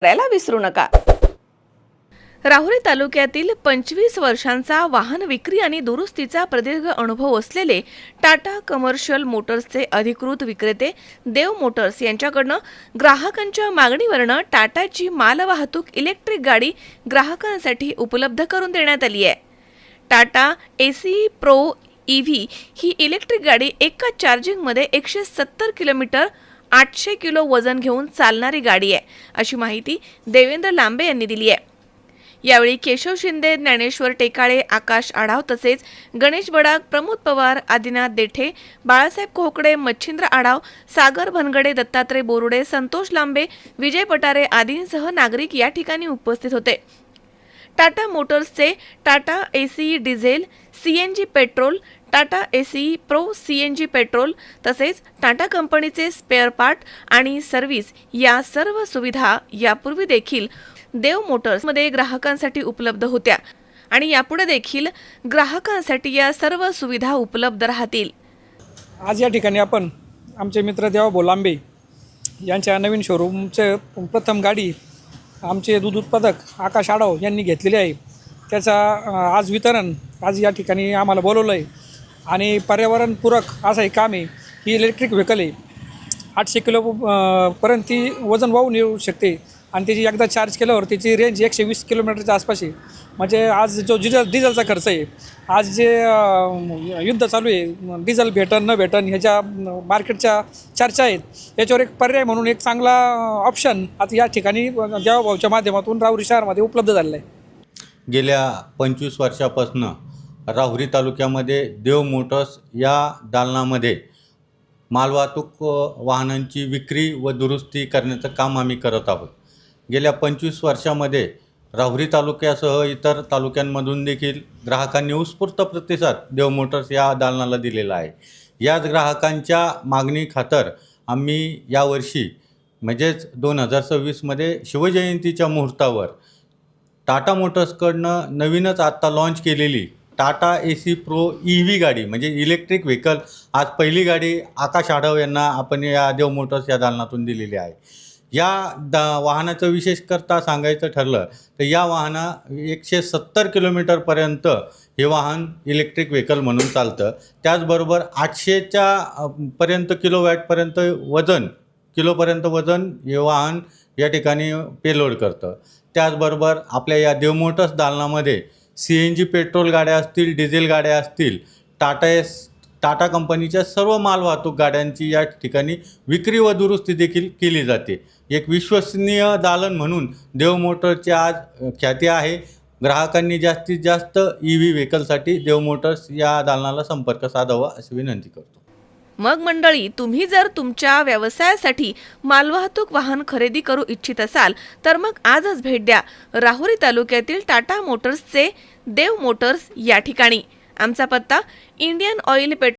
करायला विसरू नका। राहुरी तालुक्यातील 25 वर्षांचा वाहन विक्री आणि दुरुस्तीचा प्रदीर्घ अनुभव असलेले टाटा कमर्शियल मोटर्सचे अधिकृत विक्रेते देव मोटर्स यांच्याकडून ग्राहकांच्या मागणीवरून टाटाची मालवाहतूक इलेक्ट्रिक गाडी ग्राहकांसाठी उपलब्ध करून देण्यात आली आहे। टाटा एसी प्रो ईव्ही ही इलेक्ट्रिक गाडी एका चार्जिंगमध्ये 170 किलोमीटर 800 किलो वजन घेऊन चालणारी गाडी आहे, अशी माहिती देवेंद्र लांबे यांनी दिली आहे। यावेळी केशव शिंदे, ज्ञानेश्वर टेकाळे, आकाश आढाव तसेच गणेश बडाग, प्रमोद पवार, आदिनाथ देठे, बाळासाहेब कोहकडे, मच्छिंद्र आढाव, सागर भनगडे, दत्तात्रय बोरुडे, संतोष लांबे, विजय पटारे आदींसह नागरिक या ठिकाणी उपस्थित होते। टाटा मोटर्सचे Tata Ace diesel, CNG petrol, Tata Ace pro CNG petrol तसेच टाटा कंपनीचे स्पेअर पार्ट आणि सर्व्हिस या सर्व सुविधा यापूर्वी देखील देव मोटर्समध्ये ग्राहकांसाठी उपलब्ध होत्या आणि यापुढे देखील ग्राहकांसाठी या सर्व सुविधा उपलब्ध राहतील। आज या ठिकाणी आपण आमचे मित्र देवाभाऊ लांबे यांच्या नवीन शोरूमचे प्रथम गाडी आमचे दूध उत्पादक आकाश आढाव यांनी घेतलेली आहे। त्याचा आज वितरण आज या ठिकाणी आम्हाला बोलवलं आहे आणि पर्यावरणपूरक असं एक काम आहे। ही इलेक्ट्रिक व्हेकल आहे, 800 किलो पर्यंत ती वजन वाहून येऊ शकते आणि त्याची एकदा चार्ज केल्यावर त्याची रेंज 120 किलोमीटरच्या आसपास आहे। म्हणजे आज जो डिझेलचा खर्च आहे, आज जे युद्ध चालू आहे, डिझेल भेटन न भेटन ह्याच्या मार्केटच्या चर्चा आहेत, याच्यावर एक पर्याय म्हणून एक चांगला ऑप्शन आता या ठिकाणी देवाभाऊच्या माध्यमातून राहुरी शहरामध्ये उपलब्ध झालेला आहे। गेल्या 25 वर्षापासून राहुरी तालुक्यामध्ये देव मोटर्स या दालनामध्ये मालवाहतूक वाहनांची विक्री व दुरुस्ती करण्याचं काम आम्ही करत आहोत। गेल्या 25 वर्षामध्ये राहुरी तालुक्यासह इतर तालुक्यांमधून देखील ग्राहकांनी उत्स्फूर्त प्रतिसाद देव मोटर्स या दालनाला दिलेला आहे। याच ग्राहकांच्या मागणी खातर आम्ही यावर्षी म्हणजेच 2026मध्ये शिवजयंतीच्या मुहूर्तावर टाटा मोटर्सकडनं नवीनच आत्ता लॉन्च केलेली टाटा एसी प्रो ईव्ही गाडी म्हणजे इलेक्ट्रिक व्हेकल आज पहिली गाडी आकाश आढाव यांना आपण या देव मोटर्स या दालनातून दिलेली आहे। या वाहनाचं विशेष करता सांगायचं ठरलं तर या वाहना 170 किलोमीटरपर्यंत हे वाहन इलेक्ट्रिक व्हेकल म्हणून चालतं। त्याचबरोबर 800च्या पर्यंत किलोवॅटपर्यंत किलोपर्यंत वजन हे वाहन या ठिकाणी पेलोड करतं। त्याचबरोबर आपल्या या देव मोटर्स दालनामध्ये सीएनजी पेट्रोल गाड्या असतील, डिझेल गाड्या असतील, टाटा कंपनीच्या सर्व मालवाहतूक गाड्यांची या ठिकाणी विक्री व दुरुस्ती देखील केली जाते। एक विश्वसनीय दालन म्हणून देव मोटर्सची आज ख्याती आहे। ग्राहकांनी जास्तीत जास्त ईव्ही व्हेकलसाठी देव मोटर्स या दालनाला संपर्क साधावा अशी विनंती करतो। मग मंडळी, तुम्ही जर तुमच्या व्यवसायासाठी मालवाहतूक वाहन खरेदी करू इच्छित असाल तर मग आजच भेट द्या राहुरी तालुक्यातील टाटा मोटर्सचे देव मोटर्स या ठिकाणी। आमचा पत्ता इंडियन ऑइल पेट्रोल